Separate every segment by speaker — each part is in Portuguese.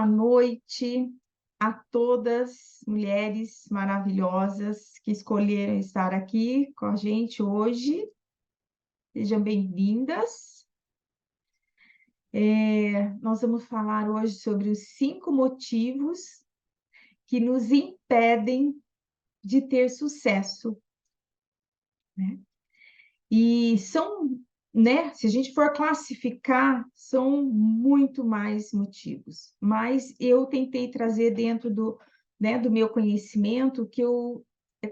Speaker 1: noite a todas mulheres maravilhosas que escolheram estar aqui com a gente hoje. Sejam bem-vindas. Nós vamos falar hoje sobre os 5 motivos que nos impedem de ter sucesso, né? E são, né, se a gente for classificar, são muito mais motivos. Mas eu tentei trazer dentro do, né, do meu conhecimento que eu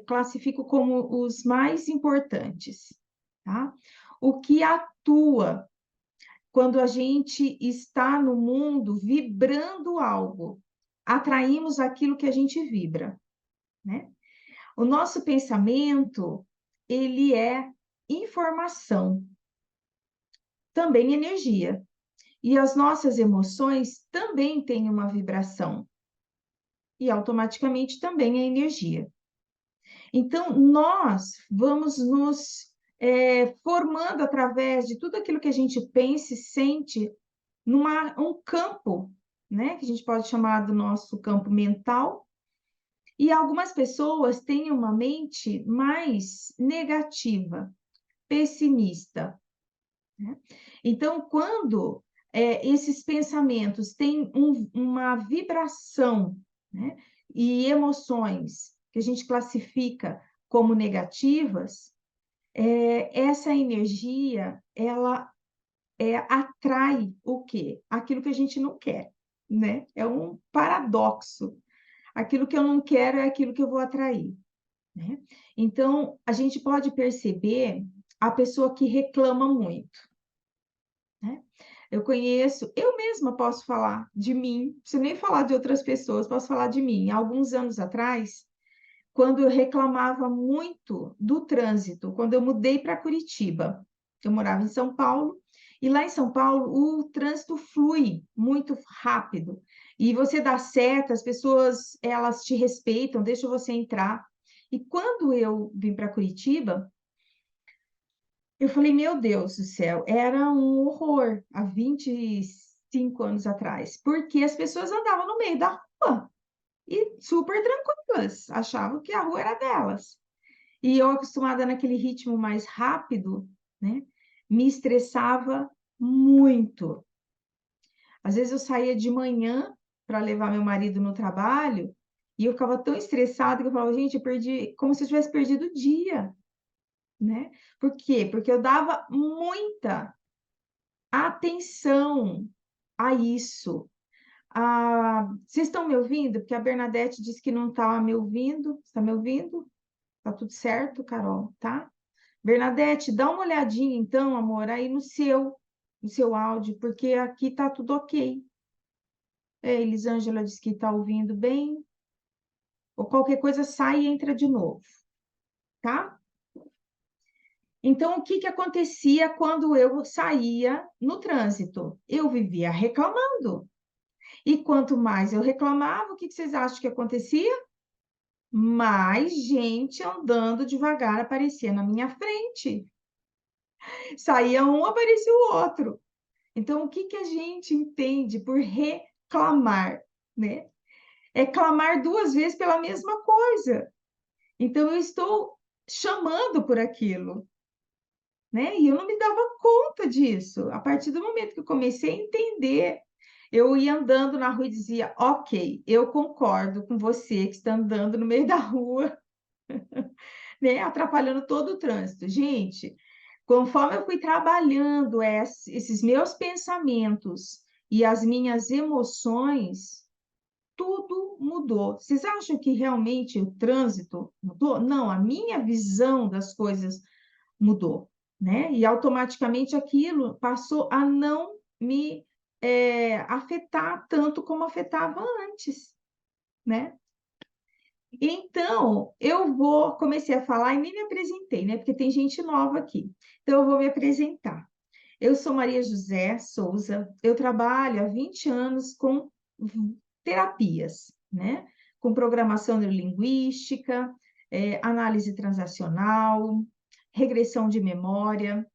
Speaker 1: classifico como os mais importantes, tá? O que atua quando a gente está no mundo vibrando algo, atraímos aquilo que a gente vibra, né? O nosso pensamento, ele é informação, também energia. E as nossas emoções também têm uma vibração, e automaticamente também é energia. Então, nós vamos nos formando através de tudo aquilo que a gente pensa e sente um campo, né, que a gente pode chamar do nosso campo mental, e algumas pessoas têm uma mente mais negativa, pessimista, né? Então, quando esses pensamentos têm uma vibração, né, e emoções que a gente classifica como negativas, essa energia, ela atrai o quê? Aquilo que a gente não quer, né? É um paradoxo. Aquilo que eu não quero é aquilo que eu vou atrair, né? Então, a gente pode perceber a pessoa que reclama muito, né? Eu mesma posso falar de mim, não preciso nem falar de outras pessoas, posso falar de mim. Há alguns anos atrás, quando eu reclamava muito do trânsito, quando eu mudei para Curitiba, eu morava em São Paulo, e lá em São Paulo o trânsito flui muito rápido, e você dá seta, as pessoas, elas te respeitam, deixam você entrar. E quando eu vim para Curitiba, eu falei, meu Deus do céu, era um horror há 25 anos atrás, porque as pessoas andavam no meio da rua e super tranquilas, achavam que a rua era delas. E eu, acostumada naquele ritmo mais rápido, né, me estressava muito. Às vezes eu saía de manhã para levar meu marido no trabalho e eu ficava tão estressada que eu falava, gente, eu perdi, como se eu tivesse perdido o dia, né? Por quê? Porque eu dava muita atenção a isso. Vocês estão me ouvindo? Porque a Bernadette disse que não estava me ouvindo. Está me ouvindo? Tá tudo certo, Carol, tá? Bernadette, dá uma olhadinha então, amor, aí no seu áudio, porque aqui tá tudo ok. Elisângela disse que tá ouvindo bem. Ou qualquer coisa, sai e entra de novo, tá? Então, o que que acontecia quando eu saía no trânsito? Eu vivia reclamando. E quanto mais eu reclamava, o que que vocês acham que acontecia? Mais gente andando devagar aparecia na minha frente. Saía um, aparecia o outro. Então, o que que a gente entende por reclamar, né? É clamar 2 vezes pela mesma coisa. Então, eu estou chamando por aquilo, né? E eu não me dava conta disso. A partir do momento que eu comecei a entender, eu ia andando na rua e dizia: Ok, eu concordo com você que está andando no meio da rua, né? Atrapalhando todo o trânsito. Gente, conforme eu fui trabalhando esses meus pensamentos e as minhas emoções, tudo mudou. Vocês acham que realmente o trânsito mudou? Não, a minha visão das coisas mudou, né? E automaticamente aquilo passou a não me afetar tanto como afetava antes, né? Então, comecei a falar e nem me apresentei, né? Porque tem gente nova aqui. Então, eu vou me apresentar. Eu sou Maria José Souza, eu trabalho há 20 anos com terapias, né? Com programação neurolinguística, análise transacional, regressão de memória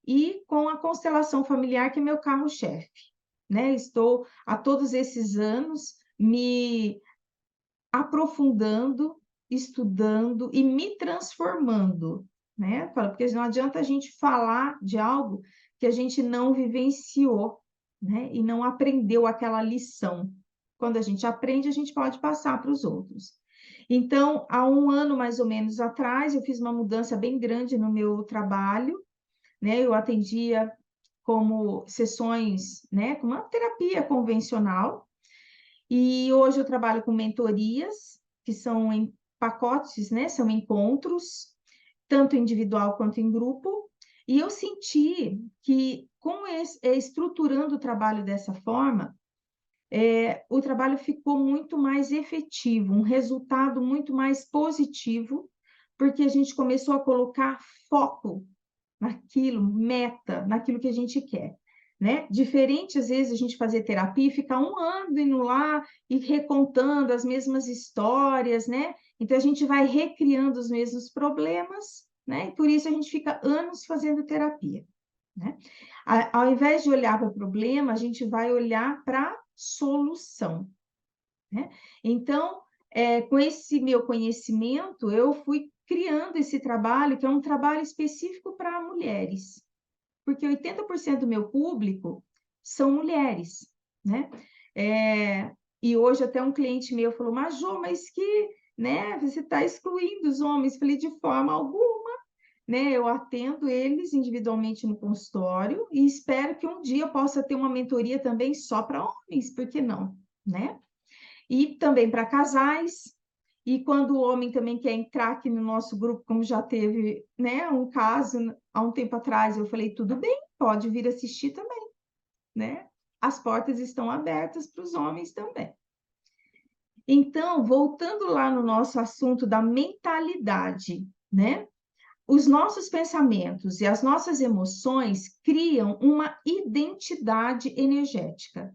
Speaker 1: e com a constelação familiar, que é meu carro-chefe, né? Estou há todos esses anos me aprofundando, estudando e me transformando, né? Porque não adianta a gente falar de algo que a gente não vivenciou, né? E não aprendeu aquela lição. Quando a gente aprende, a gente pode passar para os outros. Então, há um ano mais ou menos atrás, eu fiz uma mudança bem grande no meu trabalho, né? Eu atendia como sessões, né? Com uma terapia convencional, e hoje eu trabalho com mentorias, que são em pacotes, né? São encontros, tanto individual quanto em grupo. E eu senti que, estruturando o trabalho dessa forma, o trabalho ficou muito mais efetivo, um resultado muito mais positivo, porque a gente começou a colocar foco naquilo, meta, naquilo que a gente quer, né? Diferente, às vezes, a gente fazer terapia e ficar um ano indo lá e recontando as mesmas histórias, né? Então, a gente vai recriando os mesmos problemas, né? E por isso a gente fica anos fazendo terapia, né? Ao invés de olhar para o problema, a gente vai olhar para a solução, né? Então, com esse meu conhecimento, eu fui criando esse trabalho, que é um trabalho específico para mulheres, porque 80% do meu público são mulheres, né? E hoje até um cliente meu falou, Majô, mas que, né, você está excluindo os homens. Falei, de forma alguma, né? Eu atendo eles individualmente no consultório e espero que um dia eu possa ter uma mentoria também só para homens, por que não, né? E também para casais. E quando o homem também quer entrar aqui no nosso grupo, como já teve, né, um caso há um tempo atrás, eu falei, tudo bem, pode vir assistir também, né? As portas estão abertas para os homens também. Então, voltando lá no nosso assunto da mentalidade, né? Os nossos pensamentos e as nossas emoções criam uma identidade energética.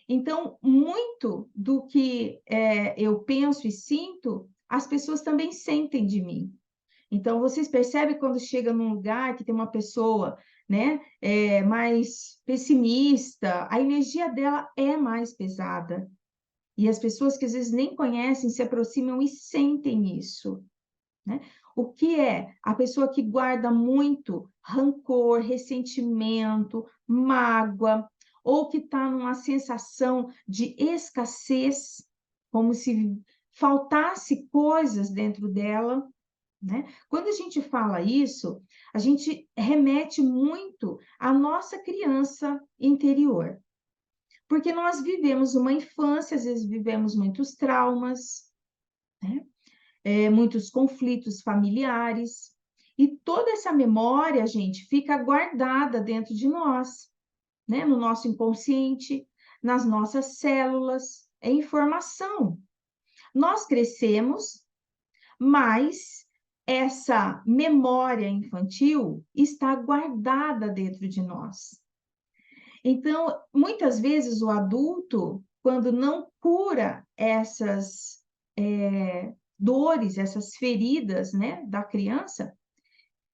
Speaker 1: Então, muito do que eu penso e sinto, as pessoas também sentem de mim. Então, vocês percebem quando chega num lugar que tem uma pessoa, né, mais pessimista, a energia dela é mais pesada. E as pessoas que às vezes nem conhecem se aproximam e sentem isso, né? O que é a pessoa que guarda muito rancor, ressentimento, mágoa, ou que está numa sensação de escassez, como se faltasse coisas dentro dela, né? Quando a gente fala isso, a gente remete muito à nossa criança interior, porque nós vivemos uma infância, às vezes vivemos muitos traumas, né? Muitos conflitos familiares, e toda essa memória, gente, fica guardada dentro de nós, né? No nosso inconsciente, nas nossas células, é informação. Nós crescemos, mas essa memória infantil está guardada dentro de nós. Então, muitas vezes o adulto, quando não cura essas dores, essas feridas, né, da criança,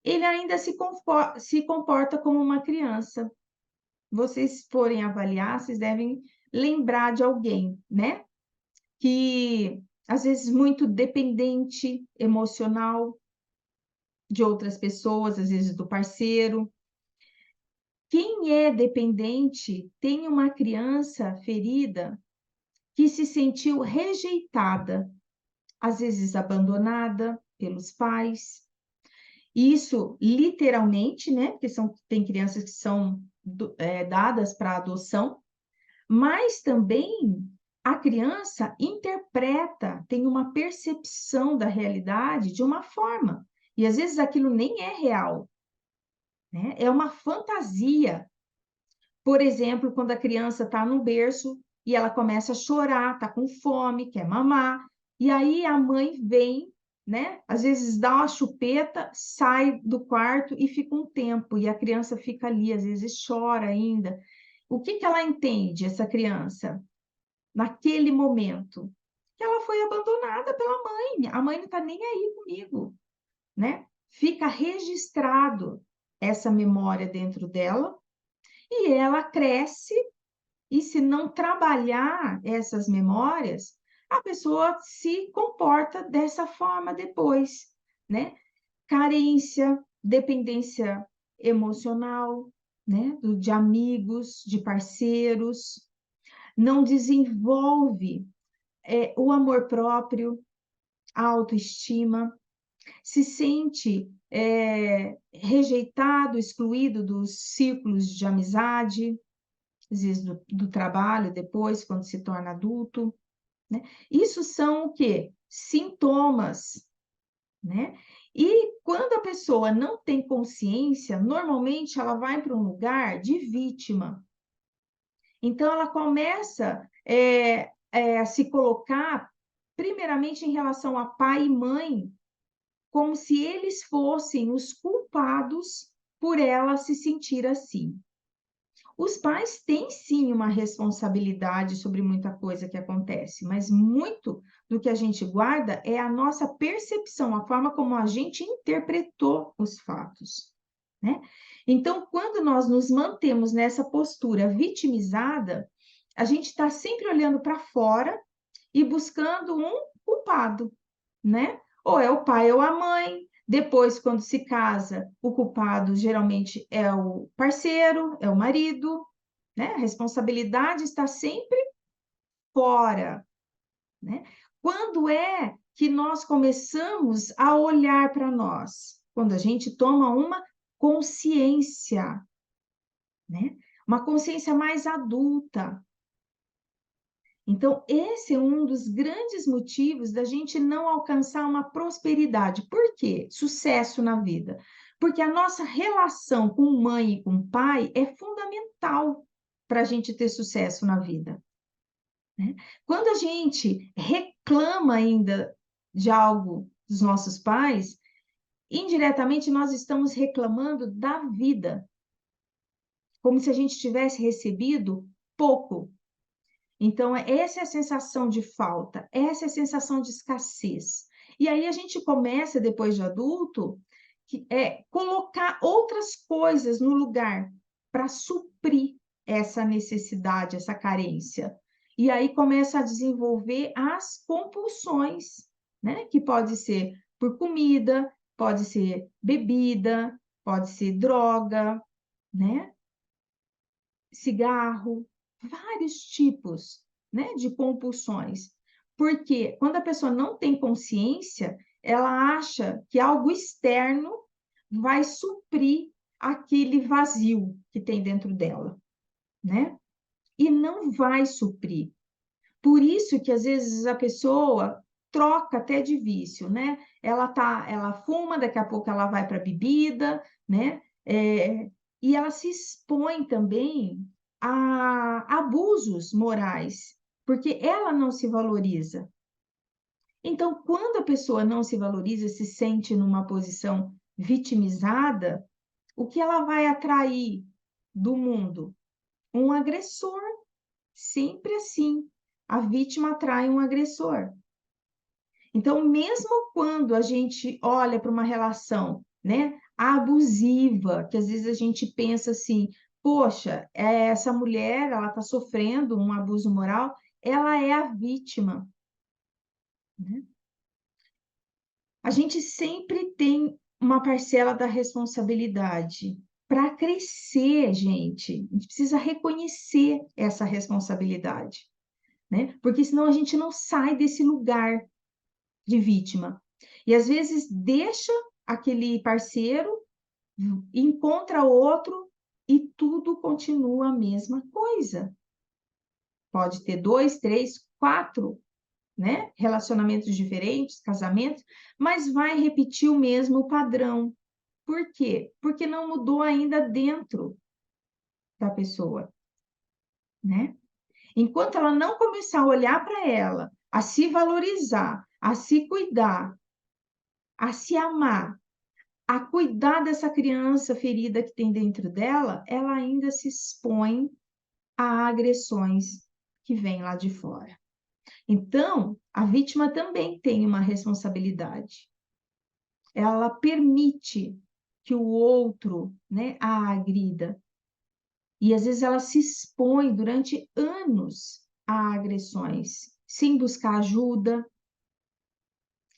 Speaker 1: ele ainda se comporta como uma criança. Vocês forem avaliar, vocês devem lembrar de alguém, né, que às vezes muito dependente emocional de outras pessoas, às vezes do parceiro. Quem é dependente tem uma criança ferida que se sentiu rejeitada, às vezes abandonada pelos pais. Isso literalmente, né? Porque tem crianças que são dadas para adoção, mas também a criança interpreta, tem uma percepção da realidade de uma forma, e às vezes aquilo nem é real, né? É uma fantasia. Por exemplo, quando a criança está no berço e ela começa a chorar, está com fome, quer mamar, e aí a mãe vem, né? Às vezes dá uma chupeta, sai do quarto e fica um tempo, e a criança fica ali, às vezes chora ainda. O que que ela entende, essa criança, naquele momento? Que ela foi abandonada pela mãe, a mãe não está nem aí comigo, né? Fica registrado essa memória dentro dela, e ela cresce, E se não trabalhar essas memórias, a pessoa se comporta dessa forma depois, né? Carência, dependência emocional, né? De amigos, de parceiros, não desenvolve o amor próprio, a autoestima, se sente rejeitado, excluído dos círculos de amizade, às vezes do trabalho depois, quando se torna adulto, né? Isso são o quê? Sintomas, né? E quando a pessoa não tem consciência, normalmente ela vai para um lugar de vítima. Então, ela começa a se colocar, primeiramente, em relação a pai e mãe, como se eles fossem os culpados por ela se sentir assim. Os pais têm sim uma responsabilidade sobre muita coisa que acontece, mas muito do que a gente guarda é a nossa percepção, a forma como a gente interpretou os fatos, né? Então, quando nós nos mantemos nessa postura vitimizada, a gente está sempre olhando para fora e buscando um culpado, né? Ou é o pai ou a mãe. Depois, quando se casa, o culpado geralmente é o parceiro, é o marido, né? A responsabilidade está sempre fora, né? Quando é que nós começamos a olhar para nós? Quando a gente toma uma consciência, né? Uma consciência mais adulta. Então, esse é um dos grandes motivos da gente não alcançar uma prosperidade. Por quê? Sucesso na vida. Porque a nossa relação com mãe e com pai é fundamental para a gente ter sucesso na vida, né? Quando a gente reclama ainda de algo dos nossos pais, indiretamente nós estamos reclamando da vida, como se a gente tivesse recebido pouco. Então, essa é a sensação de falta, essa é a sensação de escassez. E aí a gente começa, depois de adulto, colocar outras coisas no lugar para suprir essa necessidade, essa carência. E aí começa a desenvolver as compulsões, né? Que pode ser por comida, pode ser bebida, pode ser droga, né? Cigarro, vários tipos, né, de compulsões. Porque quando a pessoa não tem consciência, ela acha que algo externo vai suprir aquele vazio que tem dentro dela, né? E não vai suprir. Por isso que às vezes a pessoa troca até de vício, né? Ela fuma, daqui a pouco ela vai para bebida, né? E ela se expõe também a abusos morais, porque ela não se valoriza. Então, quando a pessoa não se valoriza, se sente numa posição vitimizada, o que ela vai atrair do mundo? Um agressor. Sempre assim. A vítima atrai um agressor. Então, mesmo quando a gente olha para uma relação, né, abusiva, que às vezes a gente pensa assim, poxa, essa mulher, ela está sofrendo um abuso moral, ela é a vítima, né? A gente sempre tem uma parcela da responsabilidade. Para crescer, gente, a gente precisa reconhecer essa responsabilidade, né? Porque senão a gente não sai desse lugar de vítima. E às vezes deixa aquele parceiro, encontra outro e tudo continua a mesma coisa. Pode ter 2, 3, 4, né, relacionamentos diferentes, casamentos, mas vai repetir o mesmo padrão. Por quê? Porque não mudou ainda dentro da pessoa, né? Enquanto ela não começar a olhar para ela, a se valorizar, a se cuidar, a se amar, a cuidar dessa criança ferida que tem dentro dela, ela ainda se expõe a agressões que vêm lá de fora. Então, a vítima também tem uma responsabilidade. Ela permite que o outro, né, a agrida. E às vezes ela se expõe durante anos a agressões, sem buscar ajuda,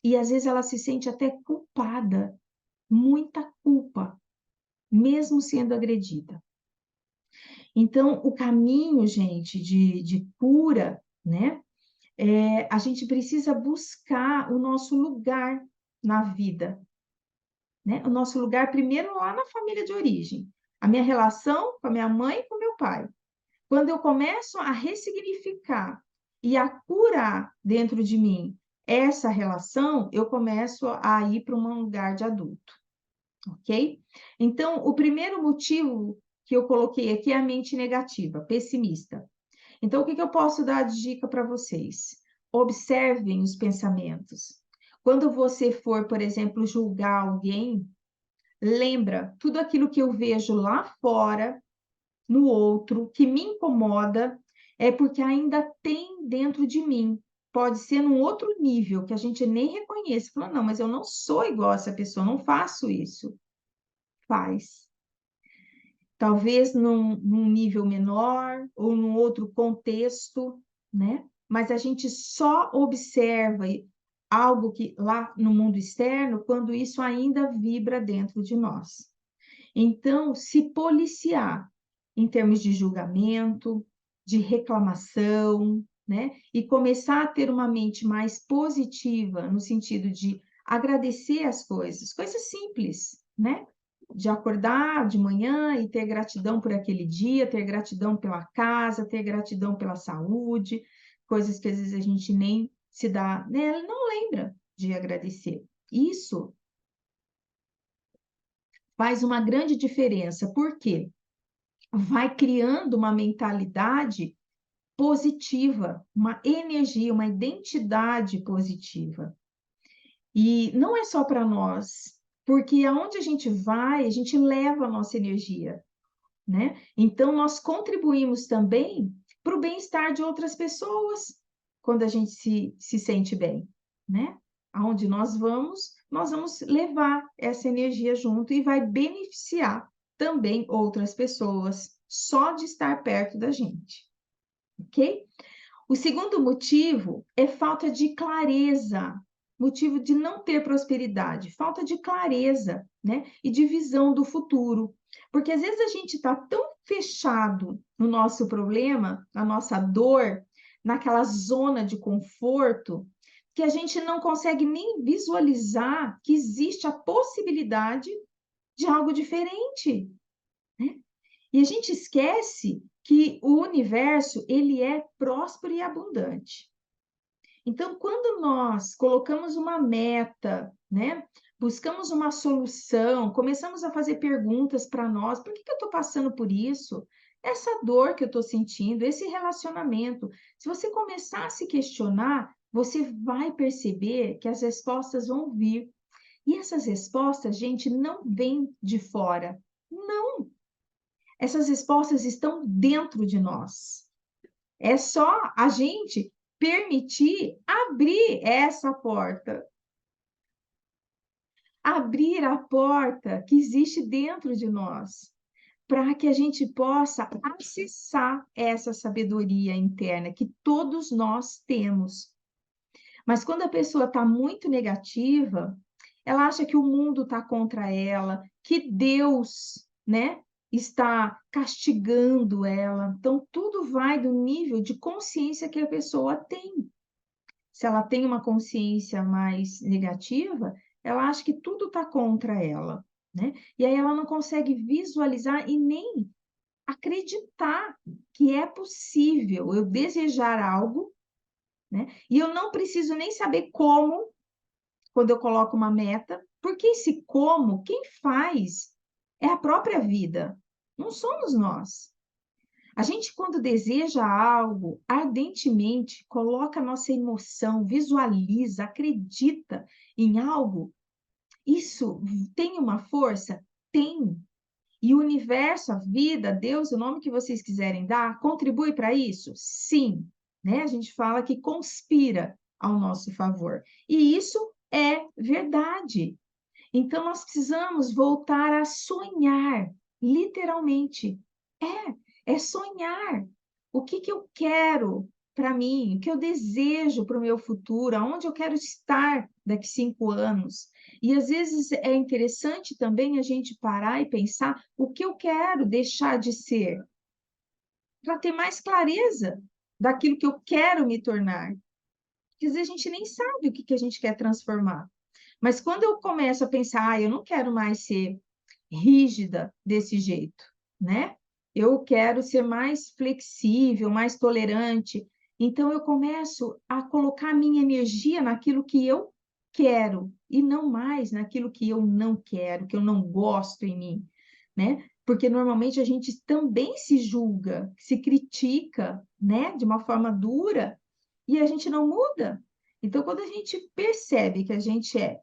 Speaker 1: e às vezes ela se sente até culpada, muita culpa, mesmo sendo agredida. Então, o caminho, gente, de cura, né? A gente precisa buscar o nosso lugar na vida, né? O nosso lugar, primeiro, lá na família de origem. A minha relação com a minha mãe e com o meu pai. Quando eu começo a ressignificar e a curar dentro de mim essa relação, eu começo a ir para um lugar de adulto, ok? Então, o primeiro motivo que eu coloquei aqui é a mente negativa, pessimista. Então, o que eu posso dar de dica para vocês? Observem os pensamentos. Quando você for, por exemplo, julgar alguém, lembra tudo aquilo que eu vejo lá fora, no outro, que me incomoda, é porque ainda tem dentro de mim. Pode ser num outro nível, que a gente nem reconhece. Fala, não, mas eu não sou igual a essa pessoa, não faço isso. Faz. Talvez num nível menor ou num outro contexto, né? Mas a gente só observa algo que lá no mundo externo quando isso ainda vibra dentro de nós. Então, se policiar em termos de julgamento, de reclamação, né? E começar a ter uma mente mais positiva no sentido de agradecer as coisas simples, né? De acordar de manhã e ter gratidão por aquele dia, ter gratidão pela casa, ter gratidão pela saúde, coisas que às vezes a gente nem se dá, né? Não lembra de agradecer. Isso faz uma grande diferença, porque vai criando uma mentalidade positiva, uma energia, uma identidade positiva. E não é só para nós, porque aonde a gente vai, a gente leva a nossa energia, né? Então, nós contribuímos também para o bem-estar de outras pessoas, quando a gente se sente bem, né? Aonde nós vamos levar essa energia junto e vai beneficiar também outras pessoas, só de estar perto da gente, ok? O segundo motivo é falta de clareza, motivo de não ter prosperidade, falta de clareza, né? E de visão do futuro. Porque às vezes a gente está tão fechado no nosso problema, na nossa dor, naquela zona de conforto, que a gente não consegue nem visualizar que existe a possibilidade de algo diferente, né? E a gente esquece que o universo, ele é próspero e abundante. Então, quando nós colocamos uma meta, né? Buscamos uma solução, começamos a fazer perguntas para nós, por que eu estou passando por isso? Essa dor que eu estou sentindo, esse relacionamento. Se você começar a se questionar, você vai perceber que as respostas vão vir. E essas respostas, gente, não vêm de fora. Não, essas respostas estão dentro de nós. É só a gente permitir abrir a porta que existe dentro de nós, para que a gente possa acessar essa sabedoria interna que todos nós temos. Mas quando a pessoa está muito negativa, ela acha que o mundo está contra ela, que Deus, né, está castigando ela. Então, tudo vai do nível de consciência que a pessoa tem. Se ela tem uma consciência mais negativa, ela acha que tudo está contra ela, né? E aí ela não consegue visualizar e nem acreditar que é possível eu desejar algo, né? E eu não preciso nem saber como, quando eu coloco uma meta, porque esse como, quem faz é a própria vida, não somos nós. A gente, quando deseja algo ardentemente, coloca a nossa emoção, visualiza, acredita em algo, isso tem uma força? Tem. E o universo, a vida, Deus, o nome que vocês quiserem dar, contribui para isso? Sim. Né? A gente fala que conspira ao nosso favor. E isso é verdade. Então, nós precisamos voltar a sonhar, literalmente. É. é sonhar. O que que eu quero para mim? O que eu desejo para o meu futuro? Aonde eu quero estar daqui 5 anos? E às vezes é interessante também a gente parar e pensar o que eu quero deixar de ser, para ter mais clareza daquilo que eu quero me tornar. Porque às vezes a gente nem sabe o que que a gente quer transformar. Mas quando eu começo a pensar, eu não quero mais ser rígida desse jeito, né? Eu quero ser mais flexível, mais tolerante. Então eu começo a colocar a minha energia naquilo que eu quero e não mais naquilo que eu não quero, que eu não gosto em mim, né? Porque normalmente a gente também se julga, se critica, né, de uma forma dura e a gente não muda. Então, quando a gente percebe que a gente é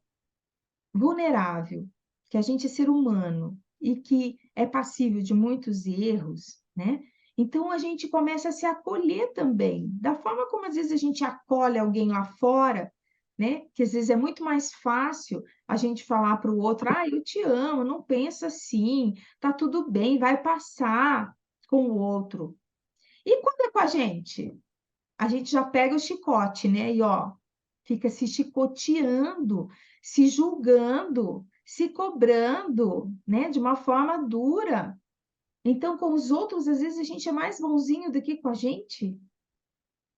Speaker 1: vulnerável, que a gente é ser humano e que é passível de muitos erros, né? Então a gente começa a se acolher também, da forma como às vezes a gente acolhe alguém lá fora, né? Que às vezes é muito mais fácil a gente falar para o outro, ah, eu te amo, não pensa assim, tá tudo bem, vai passar com o outro. E quando é com a gente já pega o chicote, né? E ó, fica se chicoteando, se julgando, se cobrando, né? De uma forma dura. Então, com os outros, às vezes a gente é mais bonzinho do que com a gente.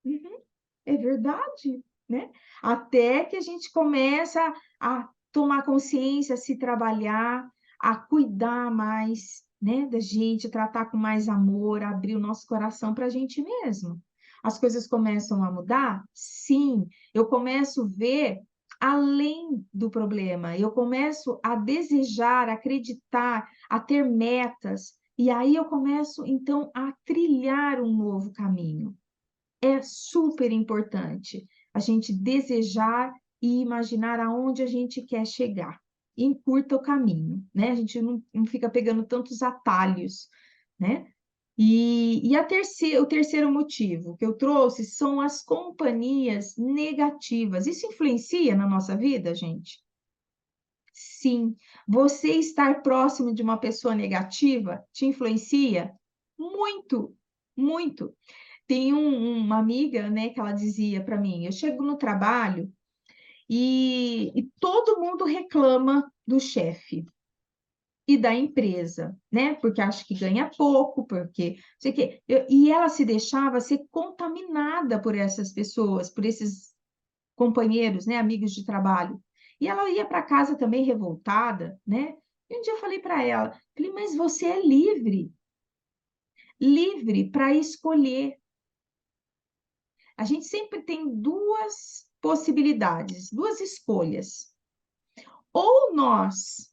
Speaker 1: Uhum, é verdade, né? Até que a gente começa a tomar consciência, a se trabalhar, a cuidar mais, né, da gente, tratar com mais amor, abrir o nosso coração para a gente mesmo. As coisas começam a mudar? Sim, eu começo a ver além do problema, eu começo a desejar, acreditar, a ter metas, e aí eu começo, então, a trilhar um novo caminho. É super importante a gente desejar e imaginar aonde a gente quer chegar. E encurta o caminho, né? A gente não fica pegando tantos atalhos, né? O terceiro motivo que eu trouxe são as companhias negativas. Isso influencia na nossa vida, gente? Sim. Você estar próximo de uma pessoa negativa te influencia? Muito, muito. Tem uma amiga, né, que ela dizia para mim: eu chego no trabalho e todo mundo reclama do chefe e da empresa, né? Porque acha que ganha pouco, porque não sei o quê. E ela se deixava ser contaminada por essas pessoas, por esses companheiros, né, amigos de trabalho. E ela ia para casa também revoltada, né? E um dia eu falei para ela, falei, mas você é livre, livre para escolher. A gente sempre tem duas possibilidades, duas escolhas. Ou nós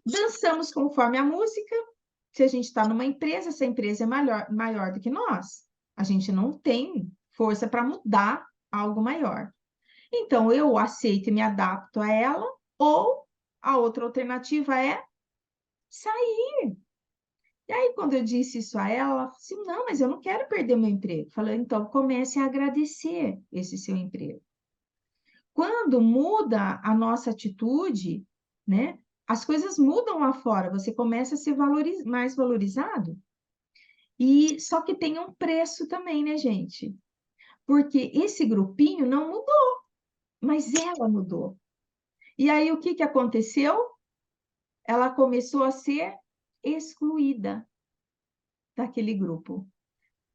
Speaker 1: dançamos conforme a música, se a gente está numa empresa, essa empresa é maior do que nós. A gente não tem força para mudar algo maior. Então, eu aceito e me adapto a ela, ou a outra alternativa é sair. E aí, quando eu disse isso a ela, ela falou assim: não, mas eu não quero perder meu emprego. Falei, então comece a agradecer esse seu emprego. Quando muda a nossa atitude, né? As coisas mudam lá fora, você começa a ser mais valorizado. E só que tem um preço também, né, gente? Porque esse grupinho não mudou, mas ela mudou. E aí o que que aconteceu? Ela começou a ser excluída daquele grupo.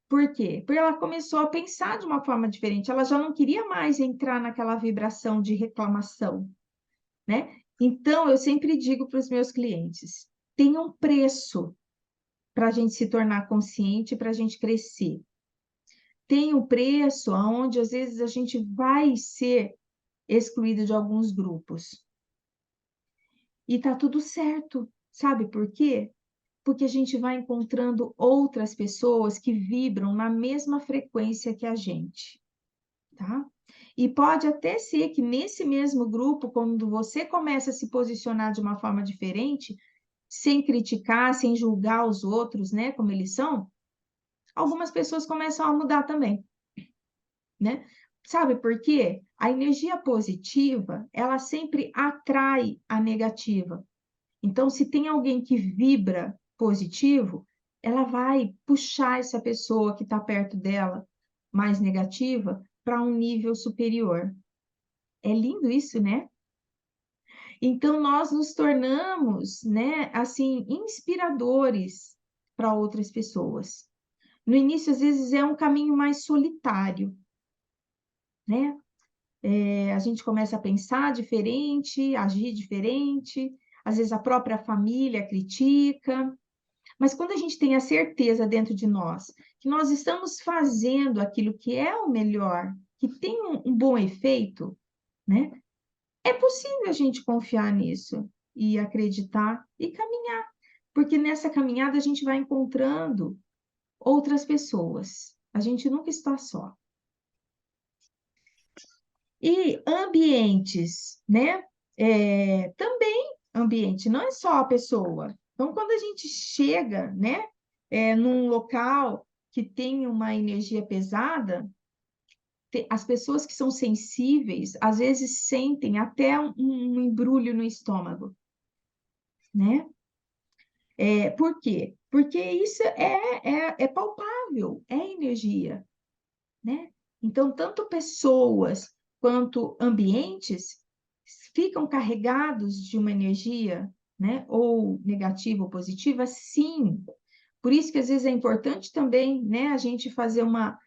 Speaker 1: Por quê? Porque ela começou a pensar de uma forma diferente. Ela já não queria mais entrar naquela vibração de reclamação, né? Então, eu sempre digo para os meus clientes: tem um preço para a gente se tornar consciente, para a gente crescer. Tem um preço onde, às vezes, a gente vai ser excluído de alguns grupos. E tá tudo certo. Sabe por quê? Porque a gente vai encontrando outras pessoas que vibram na mesma frequência que a gente, tá? E pode até ser que nesse mesmo grupo, quando você começa a se posicionar de uma forma diferente, sem criticar, sem julgar os outros, né, como eles são, algumas pessoas começam a mudar também, né? Sabe por quê? A energia positiva, ela sempre atrai a negativa. Então, se tem alguém que vibra positivo, ela vai puxar essa pessoa que está perto dela, mais negativa, para um nível superior. É lindo isso, né? Então, nós nos tornamos, né, assim, inspiradores para outras pessoas. No início, às vezes, é um caminho mais solitário, né? A gente começa a pensar diferente, agir diferente, às vezes a própria família critica, mas quando a gente tem a certeza dentro de nós que nós estamos fazendo aquilo que é o melhor, que tem um bom efeito, né? É possível a gente confiar nisso e acreditar e caminhar, porque nessa caminhada a gente vai encontrando outras pessoas. A gente nunca está só. E ambientes, né? Também ambiente, não é só a pessoa. Então, quando a gente chega, né, num local que tem uma energia pesada, as pessoas que são sensíveis, às vezes sentem até um embrulho no estômago, né? Por quê? Porque isso é palpável, é energia, né? Então, tanto pessoas quanto ambientes ficam carregados de uma energia, né? Ou negativa ou positiva, sim. Por isso que às vezes é importante também, né, a gente fazer uma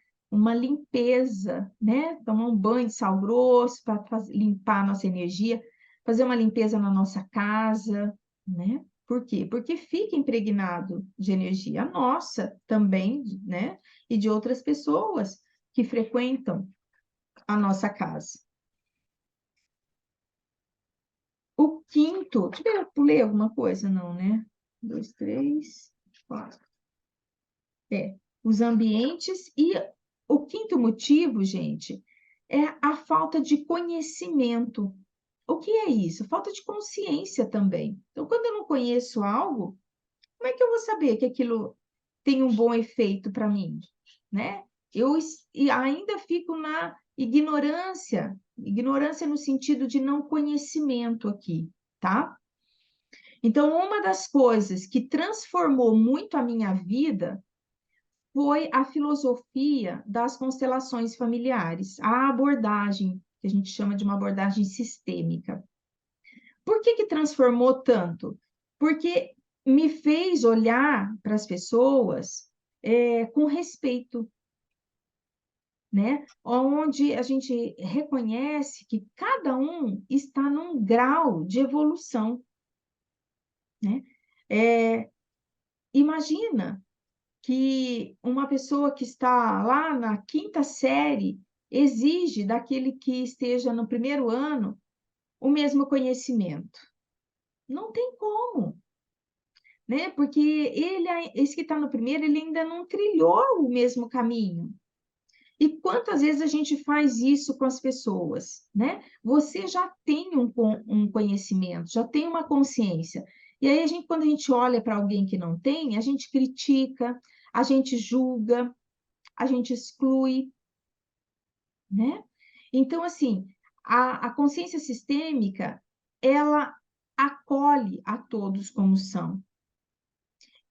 Speaker 1: limpeza, né? Tomar um banho de sal grosso para limpar a nossa energia, fazer uma limpeza na nossa casa, né? Por quê? Porque fica impregnado de energia nossa também, né? E de outras pessoas que frequentam a nossa casa. O quinto, deixa eu ver, eu pulei alguma coisa, não, né? 2, 3, 4. Os ambientes. E o quinto motivo, gente, é a falta de conhecimento. O que é isso? Falta de consciência também. Então, quando eu não conheço algo, como é que eu vou saber que aquilo tem um bom efeito para mim, né? E ainda fico na ignorância, ignorância no sentido de não conhecimento aqui, tá? Então, uma das coisas que transformou muito a minha vida foi a filosofia das constelações familiares, a abordagem, que a gente chama de uma abordagem sistêmica. Por que que transformou tanto? Porque me fez olhar para as pessoas com respeito, né? Onde a gente reconhece que cada um está num grau de evolução, né? Imagina que uma pessoa que está lá na quinta série exige daquele que esteja no primeiro ano o mesmo conhecimento. Não tem como, né? Porque esse que está no primeiro, ele ainda não trilhou o mesmo caminho. E quantas vezes a gente faz isso com as pessoas, né? Você já tem um conhecimento, já tem uma consciência. E aí, quando a gente olha para alguém que não tem, a gente critica, a gente julga, a gente exclui, né? Então, assim, a consciência sistêmica, ela acolhe a todos como são.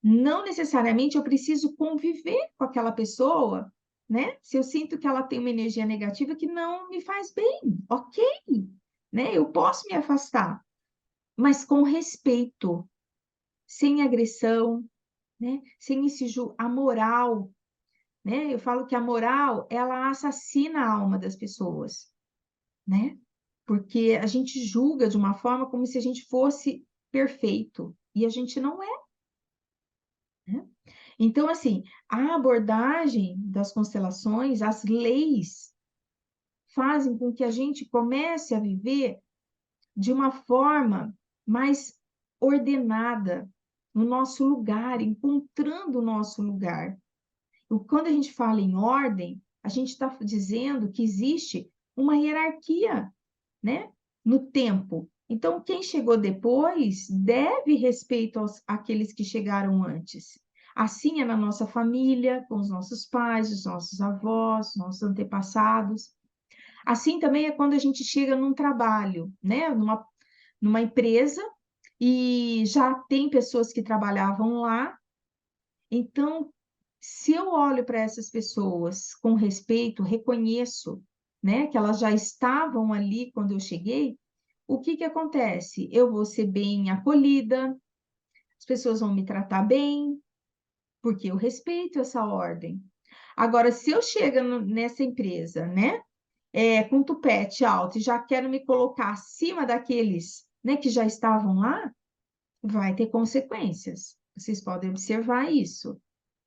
Speaker 1: Não necessariamente eu preciso conviver com aquela pessoa, né? Se eu sinto que ela tem uma energia negativa que não me faz bem, ok, né? Eu posso me afastar, mas com respeito, sem agressão, né? Sem a moral, né? Eu falo que a moral, ela assassina a alma das pessoas, né? Porque a gente julga de uma forma como se a gente fosse perfeito, e a gente não é, né? Então, assim, a abordagem das constelações, as leis, fazem com que a gente comece a viver de uma forma mais ordenada, no nosso lugar, encontrando o nosso lugar. Quando a gente fala em ordem, a gente está dizendo que existe uma hierarquia, né, no tempo. Então, quem chegou depois deve respeito àqueles que chegaram antes. Assim é na nossa família, com os nossos pais, os nossos avós, nossos antepassados. Assim também é quando a gente chega num trabalho, né, numa empresa, e já tem pessoas que trabalhavam lá, Então, se eu olho para essas pessoas com respeito, reconheço, né, que elas já estavam ali quando eu cheguei, o que que acontece? Eu vou ser bem acolhida, as pessoas vão me tratar bem, porque eu respeito essa ordem. Agora, se eu chego nessa empresa, né, com tupete alto e já quero me colocar acima daqueles, né, que já estavam lá, vai ter consequências. Vocês podem observar isso,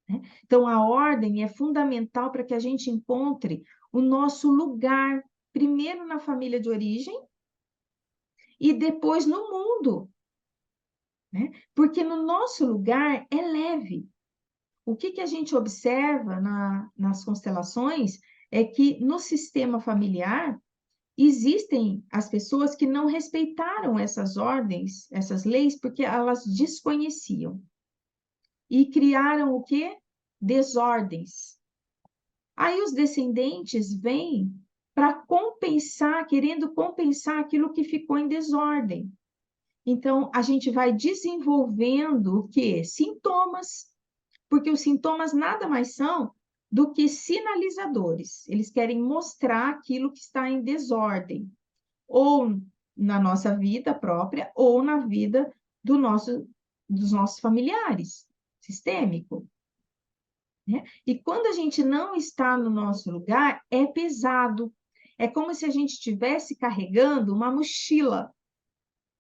Speaker 1: né? Então, a ordem é fundamental para que a gente encontre o nosso lugar, primeiro na família de origem e depois no mundo, né? Porque no nosso lugar é leve. O que que a gente observa nas constelações é que no sistema familiar existem as pessoas que não respeitaram essas ordens, essas leis, porque elas desconheciam e criaram o quê? Desordens. Aí os descendentes vêm para compensar, querendo compensar aquilo que ficou em desordem. Então, a gente vai desenvolvendo o quê? Sintomas, porque os sintomas nada mais são do que sinalizadores. Eles querem mostrar aquilo que está em desordem, ou na nossa vida própria, ou na vida dos nossos familiares, sistêmico, né? E quando a gente não está no nosso lugar, é pesado. É como se a gente estivesse carregando uma mochila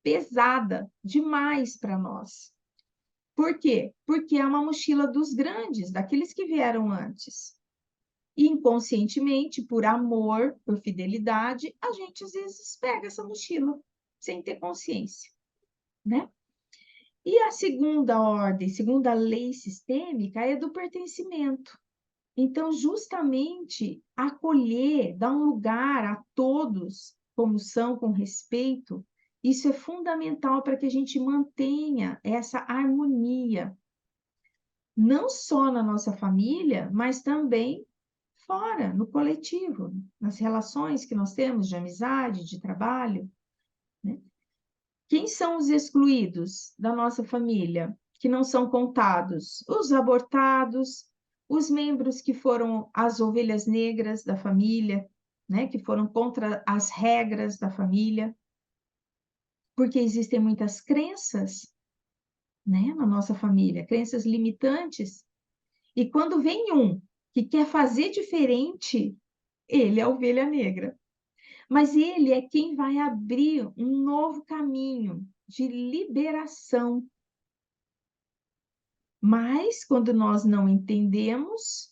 Speaker 1: pesada demais para nós. Por quê? Porque é uma mochila dos grandes, daqueles que vieram antes. E inconscientemente, por amor, por fidelidade, a gente às vezes pega essa mochila sem ter consciência, né? E a segunda ordem, segunda lei sistêmica é do pertencimento. Então, justamente acolher, dar um lugar a todos como são, com respeito, isso é fundamental para que a gente mantenha essa harmonia, não só na nossa família, mas também fora, no coletivo, nas relações que nós temos de amizade, de trabalho, né? Quem são os excluídos da nossa família, que não são contados? Os abortados, os membros que foram as ovelhas negras da família, né, que foram contra as regras da família, porque existem muitas crenças, né, na nossa família, crenças limitantes, e quando vem um que quer fazer diferente, ele é a ovelha negra. Mas ele é quem vai abrir um novo caminho de liberação. Mas, quando nós não entendemos,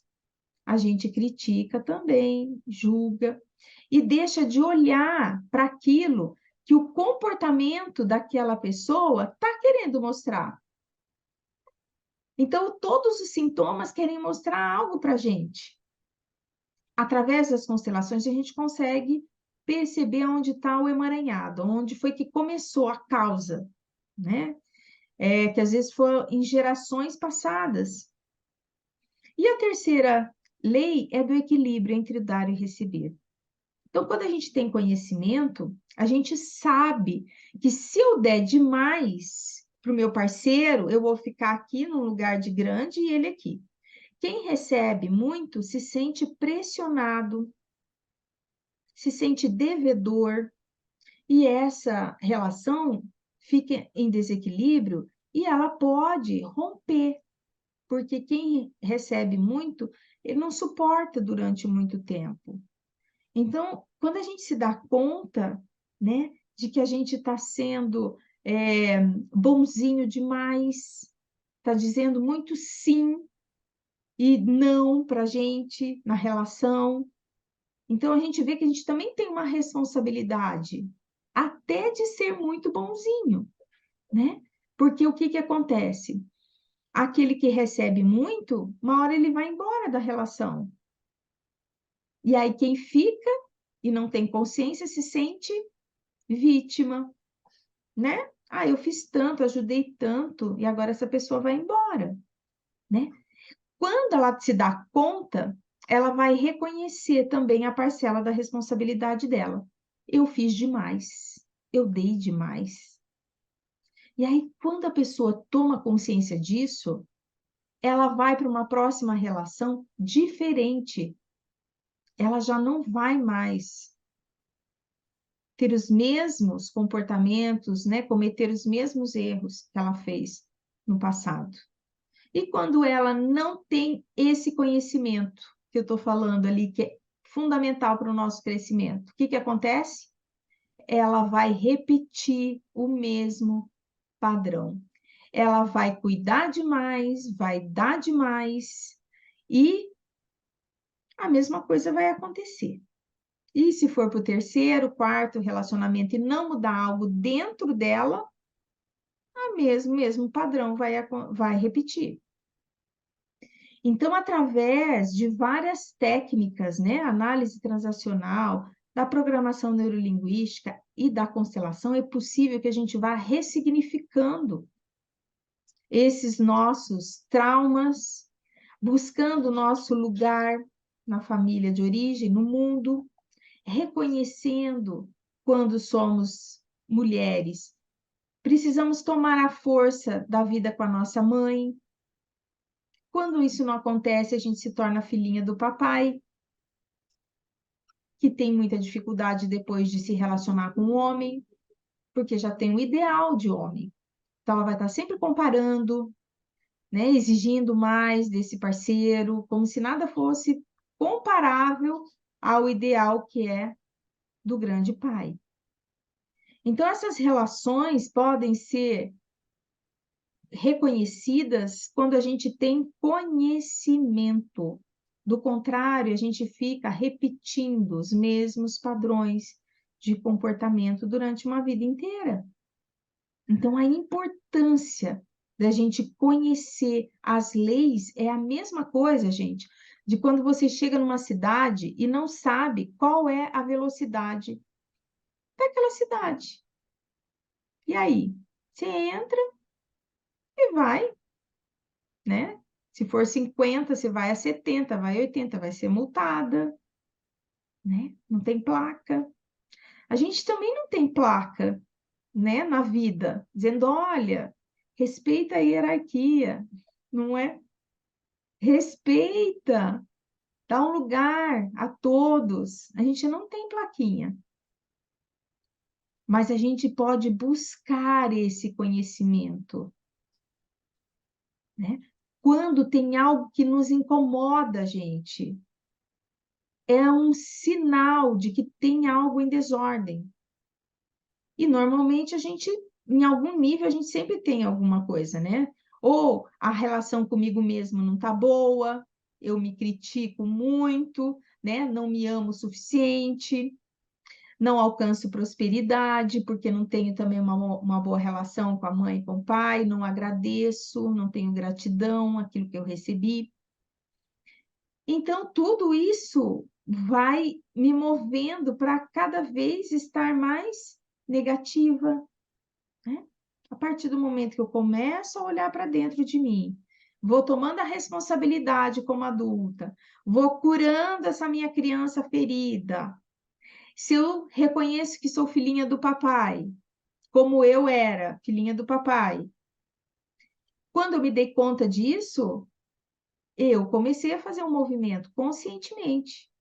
Speaker 1: a gente critica também, julga, e deixa de olhar para aquilo que o comportamento daquela pessoa está querendo mostrar. Então, todos os sintomas querem mostrar algo para a gente. Através das constelações, a gente consegue perceber onde está o emaranhado, onde foi que começou a causa, né? Que às vezes foi em gerações passadas. E a terceira lei é do equilíbrio entre dar e receber. Então, quando a gente tem conhecimento, a gente sabe que se eu der demais para o meu parceiro, eu vou ficar aqui num lugar de grande e ele aqui. Quem recebe muito se sente pressionado, se sente devedor, e essa relação fica em desequilíbrio e ela pode romper, porque quem recebe muito, ele não suporta durante muito tempo. Então, quando a gente se dá conta, né, de que a gente está sendo bonzinho demais, está dizendo muito sim e não para a gente na relação, então a gente vê que a gente também tem uma responsabilidade, até de ser muito bonzinho, né? Porque o que que acontece? Aquele que recebe muito, uma hora ele vai embora da relação. E aí quem fica e não tem consciência se sente vítima, né? Ah, eu fiz tanto, ajudei tanto, e agora essa pessoa vai embora, né? Quando ela se dá conta, ela vai reconhecer também a parcela da responsabilidade dela. Eu fiz demais, eu dei demais. E aí, quando a pessoa toma consciência disso, ela vai para uma próxima relação diferente. Ela já não vai mais ter os mesmos comportamentos, né? Cometer os mesmos erros que ela fez no passado. E quando ela não tem esse conhecimento que eu estou falando ali, que é fundamental para o nosso crescimento, o que que acontece? Ela vai repetir o mesmo padrão. Ela vai cuidar demais, vai dar demais, e a mesma coisa vai acontecer. E se for para o terceiro, quarto relacionamento e não mudar algo dentro dela, o mesmo padrão vai repetir. Então, através de várias técnicas, né, análise transacional, da programação neurolinguística e da constelação, é possível que a gente vá ressignificando esses nossos traumas, buscando o nosso lugar na família de origem, no mundo, reconhecendo quando somos mulheres. Precisamos tomar a força da vida com a nossa mãe. Quando isso não acontece, a gente se torna filhinha do papai, que tem muita dificuldade depois de se relacionar com o homem, porque já tem um ideal de homem. Então, ela vai estar sempre comparando, né, exigindo mais desse parceiro, como se nada fosse comparável ao ideal que é do grande pai. Então, essas relações podem ser reconhecidas quando a gente tem conhecimento. Do contrário, a gente fica repetindo os mesmos padrões de comportamento durante uma vida inteira. Então, a importância da gente conhecer as leis é a mesma coisa, gente, de quando você chega numa cidade e não sabe qual é a velocidade daquela cidade. E aí? Você entra e vai, né? Se for 50, você vai a 70, vai a 80, vai ser multada, né? Não tem placa. A gente também não tem placa, né, na vida, dizendo, olha, respeita a hierarquia, não é? Respeita, dá um lugar a todos. A gente não tem plaquinha, mas a gente pode buscar esse conhecimento, né? Quando tem algo que nos incomoda, gente, é um sinal de que tem algo em desordem. E normalmente a gente, em algum nível, a gente sempre tem alguma coisa, né? Ou a relação comigo mesmo não tá boa, eu me critico muito, né? Não me amo o suficiente, não alcanço prosperidade, porque não tenho também uma boa relação com a mãe e com o pai, não agradeço, não tenho gratidão àquilo que eu recebi. Então, tudo isso vai me movendo para cada vez estar mais negativa, né? A partir do momento que eu começo a olhar para dentro de mim, vou tomando a responsabilidade como adulta, vou curando essa minha criança ferida. Se eu reconheço que sou filhinha do papai, como eu era, filhinha do papai, quando eu me dei conta disso, eu comecei a fazer um movimento conscientemente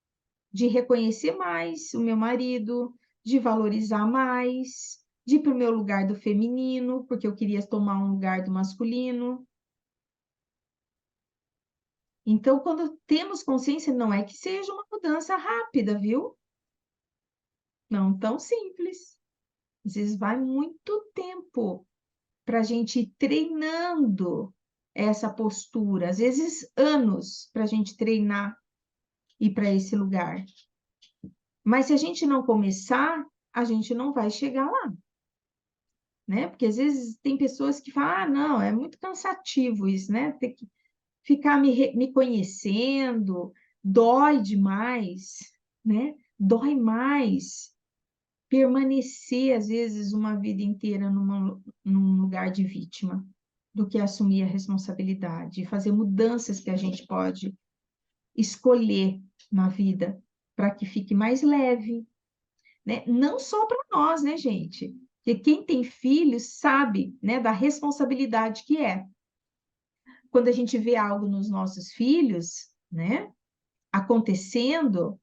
Speaker 1: de reconhecer mais o meu marido, de valorizar mais, de ir para o meu lugar do feminino, porque eu queria tomar um lugar do masculino. Então, quando temos consciência, não é que seja uma mudança rápida, viu? Não tão simples. Às vezes vai muito tempo para a gente ir treinando essa postura, às vezes anos para a gente treinar e ir para esse lugar. Mas se a gente não começar, a gente não vai chegar lá, né? Porque às vezes tem pessoas que falam, ah, não, é muito cansativo isso, né? Ter que ficar me conhecendo, dói demais, né? Dói mais permanecer, às vezes, uma vida inteira num lugar de vítima, do que assumir a responsabilidade e fazer mudanças que a gente pode escolher na vida para que fique mais leve, né? Não só para nós, né, gente? Porque quem tem filhos sabe, né, da responsabilidade que é. quando a gente vê algo nos nossos filhos, né, acontecendo,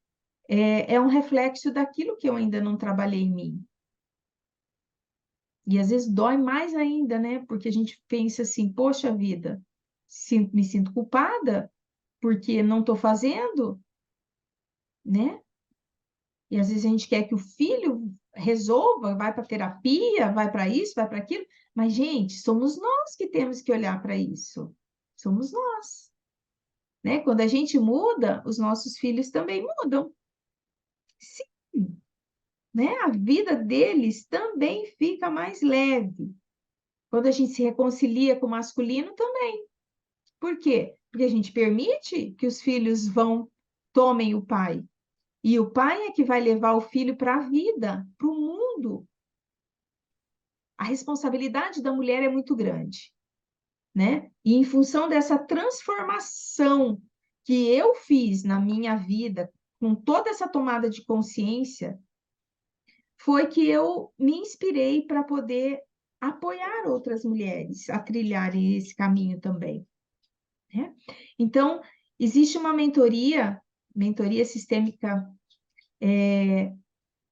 Speaker 1: é um reflexo daquilo que eu ainda não trabalhei em mim. E às vezes dói mais ainda, né? Porque a gente pensa assim, poxa vida, me sinto culpada porque não estou fazendo, né? E às vezes a gente quer que o filho resolva, vai para terapia, vai para isso, vai para aquilo, mas, gente, somos nós que temos que olhar para isso. Somos nós, né? Quando a gente muda, os nossos filhos também mudam. Sim, né? A vida deles também fica mais leve. Quando a gente se reconcilia com o masculino, também. Por quê? Porque a gente permite que os filhos tomem o pai. E o pai é que vai levar o filho para a vida, para o mundo. A responsabilidade da mulher é muito grande, né? E em função dessa transformação que eu fiz na minha vida, com toda essa tomada de consciência, foi que eu me inspirei para poder apoiar outras mulheres a trilharem esse caminho também, né? Então, existe uma mentoria sistêmica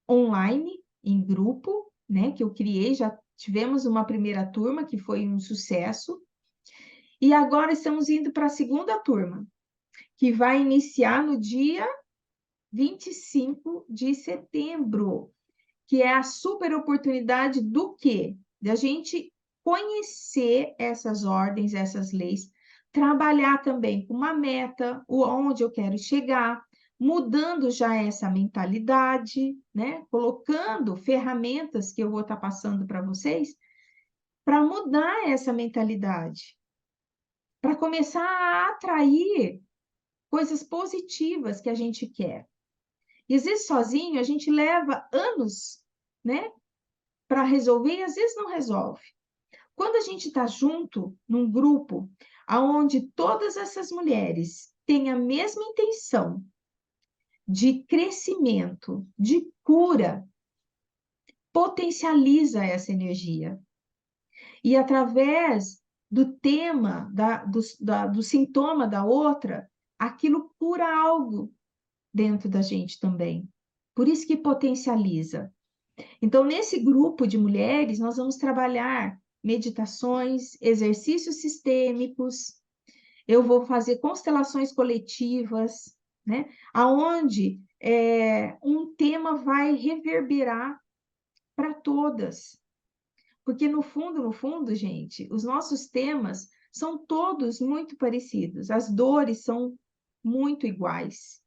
Speaker 1: online, em grupo, né, que eu criei, já tivemos uma primeira turma que foi um sucesso, e agora estamos indo para a segunda turma, que vai iniciar no dia 25 de setembro, que é a super oportunidade do quê? De a gente conhecer essas ordens, essas leis, trabalhar também com uma meta, onde eu quero chegar, mudando já essa mentalidade, né? Colocando ferramentas que eu vou estar passando para vocês, para mudar essa mentalidade, para começar a atrair coisas positivas que a gente quer. E às vezes sozinho a gente leva anos, né, para resolver e às vezes não resolve. Quando a gente está junto num grupo aonde todas essas mulheres têm a mesma intenção de crescimento, de cura, potencializa essa energia. E através do tema, do sintoma da outra, aquilo cura algo dentro da gente também. Por isso que potencializa. Então, nesse grupo de mulheres, nós vamos trabalhar meditações, exercícios sistêmicos, eu vou fazer constelações coletivas, né? Aonde um tema vai reverberar para todas. Porque no fundo, gente, os nossos temas são todos muito parecidos, as dores são muito iguais.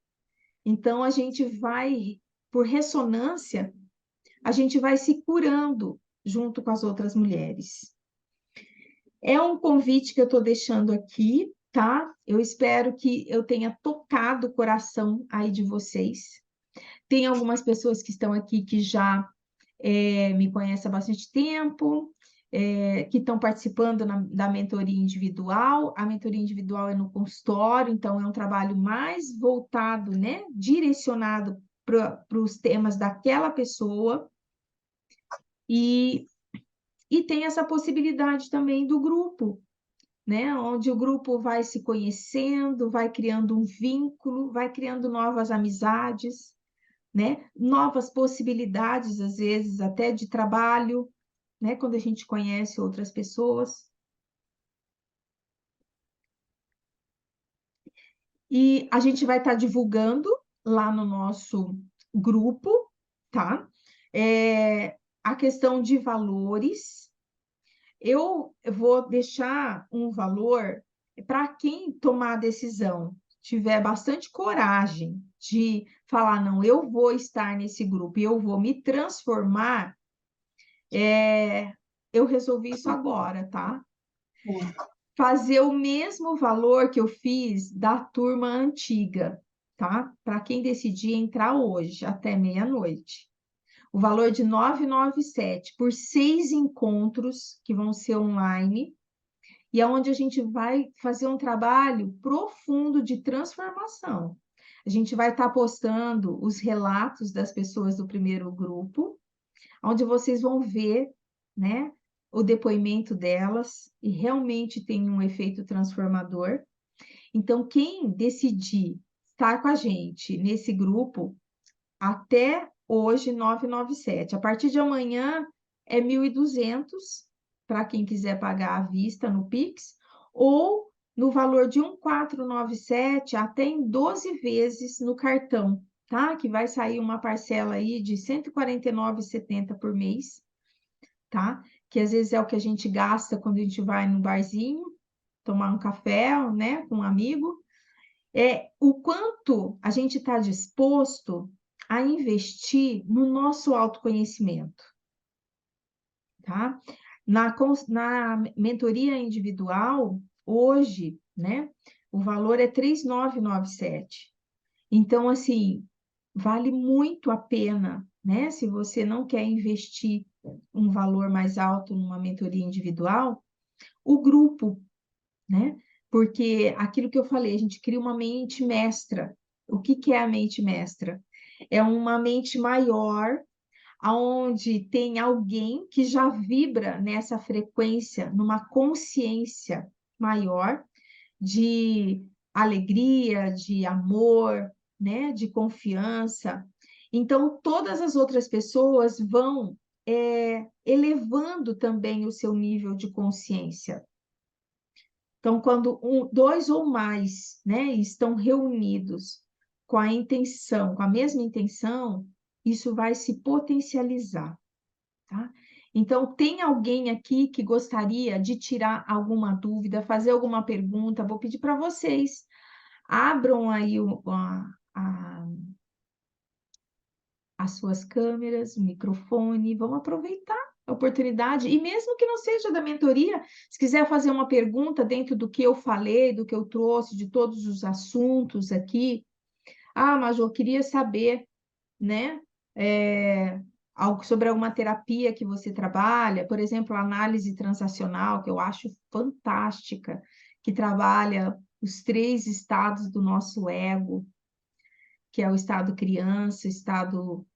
Speaker 1: Então, a gente vai, por ressonância, a gente vai se curando junto com as outras mulheres. É um convite que eu estou deixando aqui, tá? Eu espero que eu tenha tocado o coração aí de vocês. Tem algumas pessoas que estão aqui que já me conhecem há bastante tempo, que estão participando da mentoria individual. A mentoria individual é no consultório, então é um trabalho mais voltado, né? Direcionado para os temas daquela pessoa. E tem essa possibilidade também do grupo, né? Onde o grupo vai se conhecendo, vai criando um vínculo, vai criando novas amizades, né? Novas possibilidades, às vezes, até de trabalho, né? Quando a gente conhece outras pessoas. E a gente vai estar divulgando lá no nosso grupo, tá? A questão de valores. Eu vou deixar um valor para quem tomar a decisão, tiver bastante coragem de falar, não, eu vou estar nesse grupo e eu vou me transformar, eu resolvi isso agora, tá? Fazer o mesmo valor que eu fiz da turma antiga, tá? Para quem decidir entrar hoje, até meia-noite. O valor de 997 por 6 encontros que vão ser online, e aonde a gente vai fazer um trabalho profundo de transformação. A gente vai estar postando os relatos das pessoas do primeiro grupo, onde vocês vão ver, né, o depoimento delas e realmente tem um efeito transformador. Então, quem decidir estar com a gente nesse grupo, até hoje, 997. A partir de amanhã é 1.200 para quem quiser pagar à vista no Pix, ou no valor de 1.497 até em 12 vezes no cartão, tá? Que vai sair uma parcela aí de R$ 149,70 por mês, tá? Que às vezes é o que a gente gasta quando a gente vai no barzinho, tomar um café, né, com um amigo. O quanto a gente está disposto a investir no nosso autoconhecimento, tá? Na mentoria individual, hoje, né, o valor é 3.997. Então, assim, vale muito a pena, né? Se você não quer investir um valor mais alto numa mentoria individual, o grupo, né? Porque aquilo que eu falei, a gente cria uma mente mestra. O que que é a mente mestra? É uma mente maior, aonde tem alguém que já vibra nessa frequência, numa consciência maior de alegria, de amor, né? De confiança. Então, todas as outras pessoas vão elevando também o seu nível de consciência. Então, quando dois ou mais, né, estão reunidos com a intenção, com a mesma intenção, isso vai se potencializar, tá? Então, tem alguém aqui que gostaria de tirar alguma dúvida, fazer alguma pergunta? Vou pedir para vocês, abram aí as suas câmeras, o microfone, vamos aproveitar a oportunidade. E mesmo que não seja da mentoria, se quiser fazer uma pergunta dentro do que eu falei, do que eu trouxe, de todos os assuntos aqui. Ah, Major, eu queria saber, né? Algo sobre alguma terapia que você trabalha, por exemplo, a análise transacional, que eu acho fantástica, que trabalha os 3 estados do nosso ego, que é o estado criança, o estado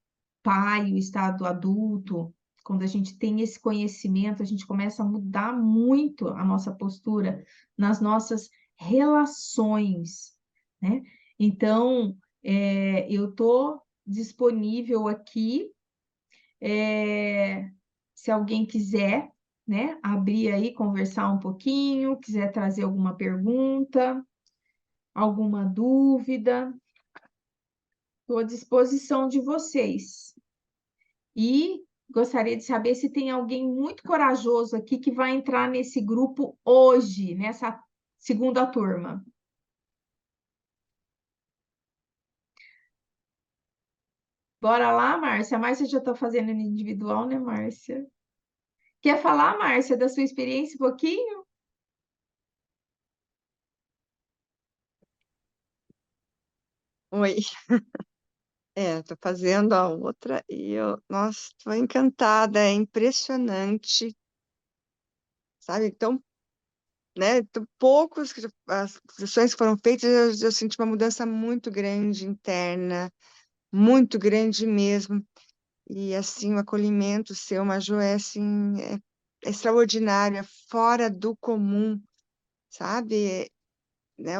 Speaker 1: pai, o estado adulto. Quando a gente tem esse conhecimento, a gente começa a mudar muito a nossa postura nas nossas relações, né? Então, eu estou disponível aqui, se alguém quiser, né, abrir aí, conversar um pouquinho, quiser trazer alguma pergunta, alguma dúvida, estou à disposição de vocês. E gostaria de saber se tem alguém muito corajoso aqui que vai entrar nesse grupo hoje, nessa segunda turma. Bora lá, Márcia? A Márcia já está fazendo individual, né, Márcia? Quer falar, Márcia, da sua experiência um pouquinho?
Speaker 2: Oi, tô fazendo a outra e nossa, tô encantada, é impressionante, sabe? Então, né, poucos as sessões que foram feitas, eu senti uma mudança muito grande interna, muito grande mesmo. E assim, o acolhimento seu, Major, assim, é extraordinário, é fora do comum, sabe? Né?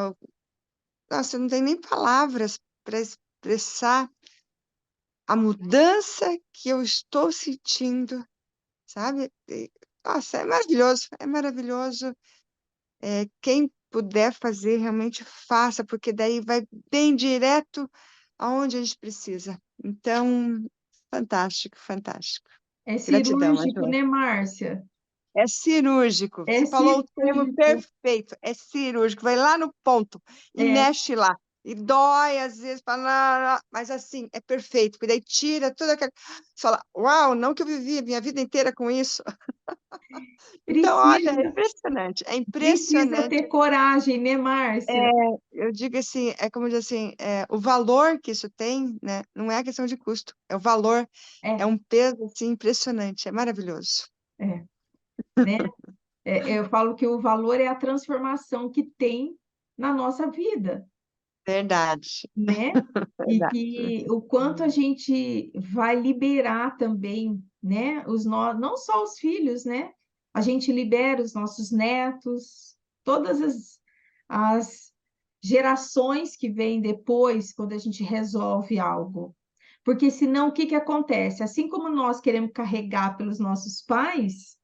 Speaker 2: Nossa, eu não tenho nem palavras para expressar a mudança que eu estou sentindo, sabe? Nossa, é maravilhoso, é maravilhoso. Quem puder fazer, realmente faça, porque daí vai bem direto aonde a gente precisa. Então, fantástico, fantástico.
Speaker 1: É
Speaker 2: Gratidão,
Speaker 1: cirúrgico,
Speaker 2: Major.
Speaker 1: né, Márcia?
Speaker 2: É cirúrgico.
Speaker 1: É
Speaker 2: Você falou o termo
Speaker 1: cirúrgico.
Speaker 2: perfeito. É cirúrgico. Vai lá no ponto e
Speaker 1: É,
Speaker 2: mexe lá. E dói, às vezes, fala, "Não, não, não", mas assim, é perfeito, porque daí tira toda aquela. Você fala, uau, não que eu vivi a minha vida inteira com isso. Então, olha, é
Speaker 1: precisa,
Speaker 2: impressionante. É
Speaker 1: precisa ter
Speaker 2: impressionante.
Speaker 1: coragem, né,
Speaker 2: É,
Speaker 1: Márcia?
Speaker 2: eu digo assim, é como dizer assim, o valor que isso tem, né? Não é questão de custo, é o valor, é
Speaker 1: É,
Speaker 2: um peso assim, impressionante, é maravilhoso.
Speaker 1: é, né? Eu falo que o valor é a transformação que tem na nossa vida,
Speaker 2: Verdade,
Speaker 1: né? E
Speaker 2: verdade.
Speaker 1: que o quanto a gente vai liberar também, né? Não só os filhos, né? a gente libera os nossos netos, todas as gerações que vêm depois, quando a gente resolve algo. Porque senão, o que que acontece? Assim como nós queremos carregar pelos nossos pais,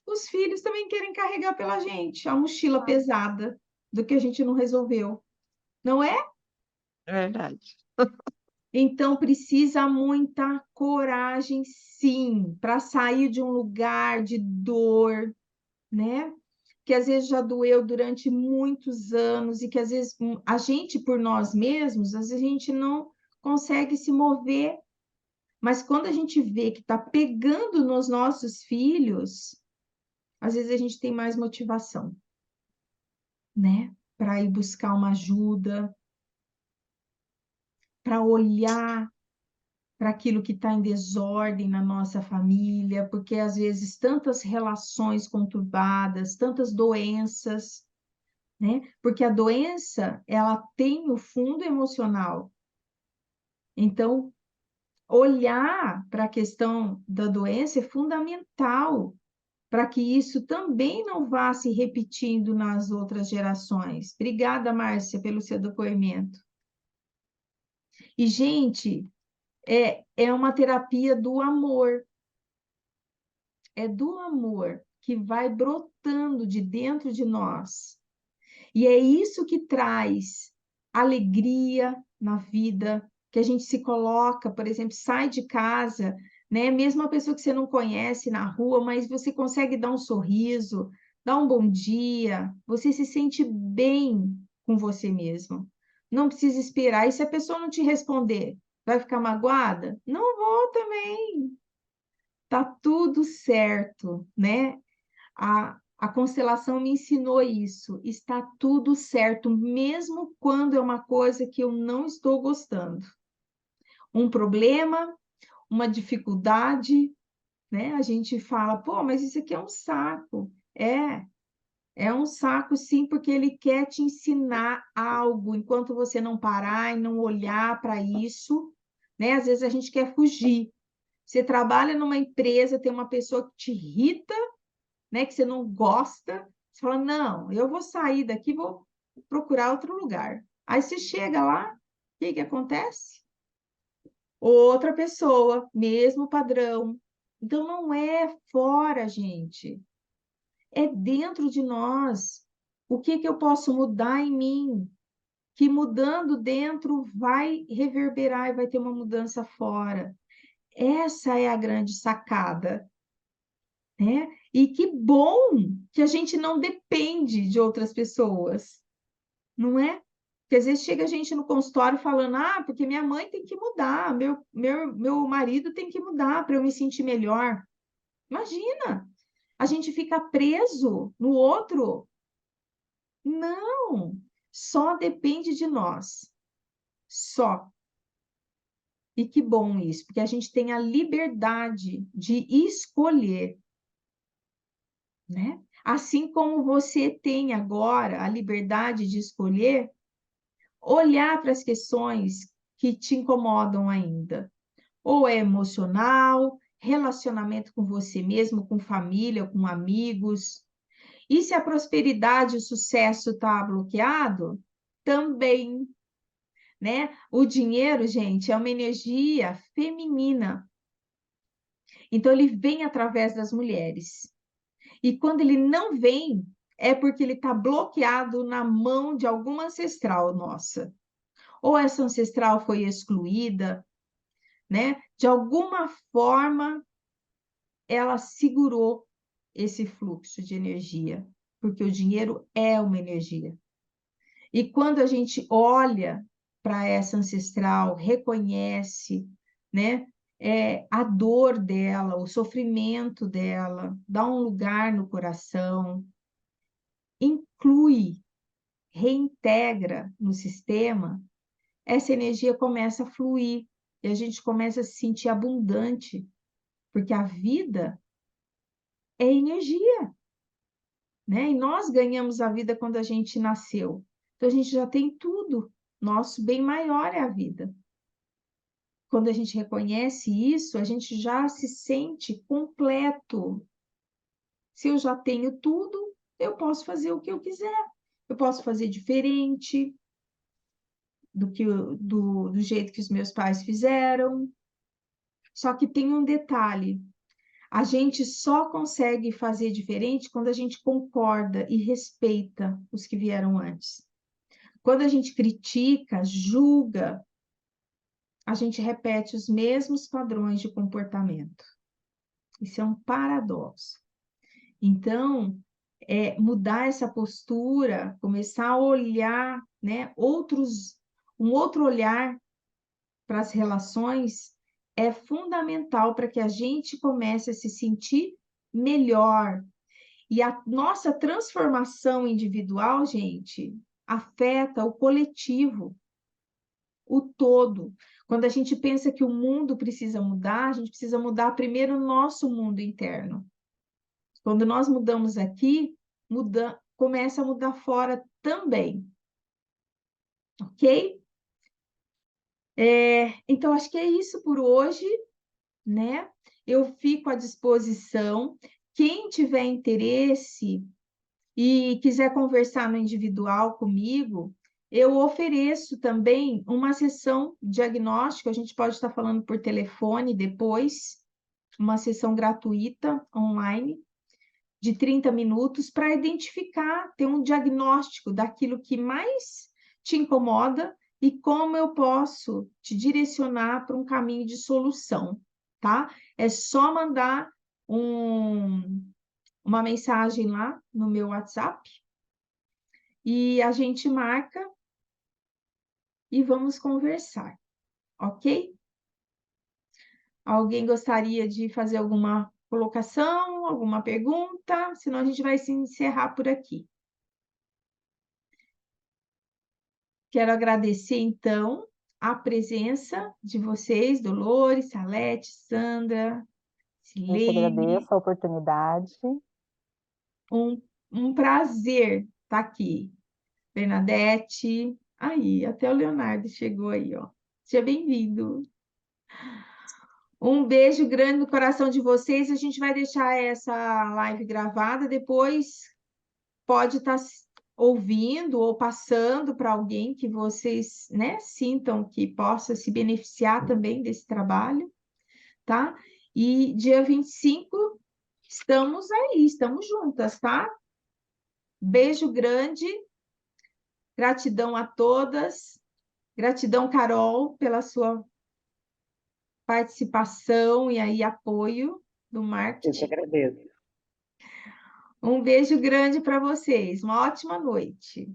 Speaker 1: os filhos também querem carregar pela gente, a mochila pesada do que a gente não resolveu, não é?
Speaker 2: É verdade.
Speaker 1: Então precisa muita coragem, sim, para sair de um lugar de dor, né? Que às vezes já doeu durante muitos anos e que às vezes a gente, por nós mesmos, às vezes a gente não consegue se mover. Mas quando a gente vê que está pegando nos nossos filhos, às vezes a gente tem mais motivação, né? Para ir buscar uma ajuda, para olhar para aquilo que está em desordem na nossa família, porque às vezes tantas relações conturbadas, tantas doenças, né? Porque a doença, ela tem o fundo emocional. Então, olhar para a questão da doença é fundamental para que isso também não vá se repetindo nas outras gerações. Obrigada, Márcia, pelo seu depoimento. E, gente, é uma terapia do amor. É do amor que vai brotando de dentro de nós. E é isso que traz alegria na vida, que a gente se coloca, por exemplo, sai de casa, né? Mesmo uma pessoa que você não conhece na rua, mas você consegue dar um sorriso, dar um bom dia, você se sente bem com você mesmo. Não precisa esperar. E se a pessoa não te responder, vai ficar magoada? Não vou também. Tá tudo certo, né? A constelação me ensinou isso. Está tudo certo, mesmo quando é uma coisa que eu não estou gostando. Um problema, uma dificuldade, né? A gente fala, pô, mas isso aqui é um saco. É um saco, sim, porque ele quer te ensinar algo. Enquanto você não parar e não olhar para isso, né? Às vezes a gente quer fugir. Você trabalha numa empresa, tem uma pessoa que te irrita, né, que você não gosta, você fala, não, eu vou sair daqui, vou procurar outro lugar. Aí você chega lá, o que que acontece? Outra pessoa, mesmo padrão. Então não é fora, gente, é dentro de nós. O que que eu posso mudar em mim? Que mudando dentro vai reverberar e vai ter uma mudança fora. Essa é a grande sacada, né? E que bom que a gente não depende de outras pessoas, não é? Porque às vezes chega a gente no consultório falando, ah, porque minha mãe tem que mudar, meu marido tem que mudar para eu me sentir melhor. Imagina, a gente fica preso no outro. Não, só depende de nós, só. E que bom isso, porque a gente tem a liberdade de escolher, né? Assim como você tem agora a liberdade de escolher, olhar para as questões que te incomodam ainda. Ou é emocional, relacionamento com você mesmo, com família, com amigos. E se a prosperidade e o sucesso está bloqueado, também, né? O dinheiro, gente, é uma energia feminina. Então ele vem através das mulheres. E quando ele não vem, é porque ele está bloqueado na mão de alguma ancestral nossa. Ou essa ancestral foi excluída, né? De alguma forma, ela segurou esse fluxo de energia, porque o dinheiro é uma energia. E quando a gente olha para essa ancestral, reconhece, né? A dor dela, o sofrimento dela, dá um lugar no coração, inclui, reintegra no sistema, essa energia começa a fluir e a gente começa a se sentir abundante, porque a vida é energia, né? E nós ganhamos a vida quando a gente nasceu. Então a gente já tem tudo. Nosso bem maior é a vida. Quando a gente reconhece isso, a gente já se sente completo. Se eu já tenho tudo, eu posso fazer o que eu quiser. Eu posso fazer diferente do jeito que os meus pais fizeram. Só que tem um detalhe: a gente só consegue fazer diferente quando a gente concorda e respeita os que vieram antes. Quando a gente critica, julga, a gente repete os mesmos padrões de comportamento. Isso é um paradoxo. Então, mudar essa postura, começar a olhar, né, um outro olhar para as relações é fundamental para que a gente comece a se sentir melhor. E a nossa transformação individual, gente, afeta o coletivo, o todo. Quando a gente pensa que o mundo precisa mudar, a gente precisa mudar primeiro o nosso mundo interno. Quando nós mudamos aqui, começa a mudar fora também. Ok? Então, acho que é isso por hoje, né? Eu fico à disposição. Quem tiver interesse e quiser conversar no individual comigo, eu ofereço também uma sessão diagnóstica. A gente pode estar falando por telefone depois, uma sessão gratuita online de 30 minutos para identificar, ter um diagnóstico daquilo que mais te incomoda e como eu posso te direcionar para um caminho de solução, tá? É só mandar uma mensagem lá no meu WhatsApp e a gente marca e vamos conversar, ok? Alguém gostaria de fazer alguma colocação, alguma pergunta? Senão a gente vai se encerrar por aqui. Quero agradecer, então, a presença de vocês, Dolores, Salete, Sandra,
Speaker 3: Eu que
Speaker 1: Silene.
Speaker 3: agradeço a oportunidade.
Speaker 1: Um prazer estar aqui. Bernadette. Aí, até o Leonardo chegou aí, ó. Seja bem-vindo. Um beijo grande no coração de vocês. A gente vai deixar essa live gravada. Depois pode estar ouvindo ou passando para alguém que vocês, né, sintam que possa se beneficiar também desse trabalho, tá? E dia 25 estamos aí, estamos juntas, tá? Beijo grande, gratidão a todas, gratidão, Carol, pela sua participação e aí apoio do
Speaker 4: Eu que
Speaker 1: marketing.
Speaker 4: agradeço.
Speaker 1: Um beijo grande para vocês, uma ótima noite.